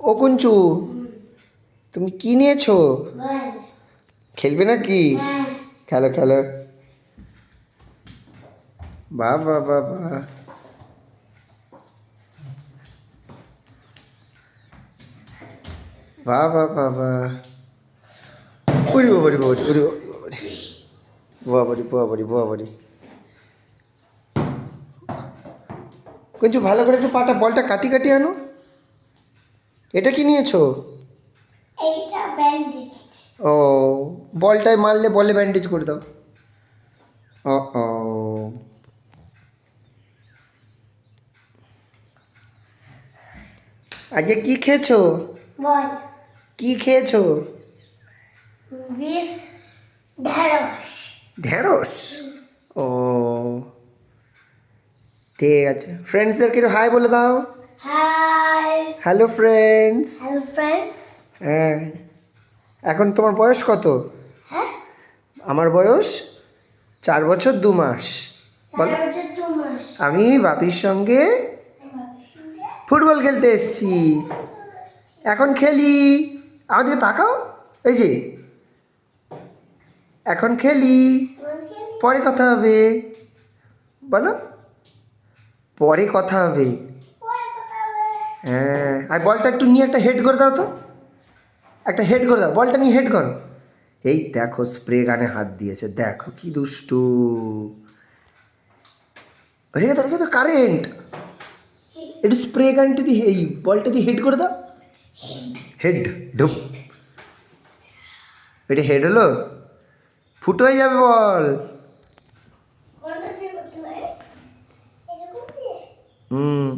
ও কুঞ্চু, তুমি কি নিয়েছো? খেলবে নাকি? খেলো খেলো। বাবা বাবা, বাবা বাবা, উরি বাবারি বাবারি, উরি বাবারি বাবারি বাবারি। কুঞ্চু ভালো করে একটু পাটা বলটা কাটি কাটি আনো। এটা কি নিয়েছো? এইটা ব্যান্ডেজ। ও, বলটায় মারলে বলে ব্যান্ডেজ করে দাও। ও ও, আজকে কি খেয়েছো? বল। কি খেয়েছো? বিষ ঢেঁড়স। ঢেঁড়স। ও, ঠিক আছে। ফ্রেন্ডসদেরকে একটু হাই বলে দাও। Hi. Hello friends. Hello friends. হ্যাঁ, এখন তোমার বয়স কত? হ্যাঁ, আমার বয়স 4 বছর 2 মাস। বল। 2 মাস। আমি বাপির সঙ্গে ফুটবল খেলতে এসেছি। এখন খেলি। আমাদের তাকাও। এই যে, এখন খেলি। পরে কথা হবে। বলো, পরে কথা হবে। হ্যাঁ, আর বলটা একটু নিয়ে একটা হেড করে দাও তো। একটা হেড করে দাও, বলটা নিয়ে হেড করো। এই দেখো, স্প্রে গানে হাত দিয়েছে, দেখো কি দুষ্টু। রেখে তো কারেন্ট। একটু স্প্রে গানটা দিয়ে এই বলটা দিয়ে হেড করে দাও। হেড ঢুপ। এটা হেড হলো? ফুটো হয়ে যাবে বল। হুম।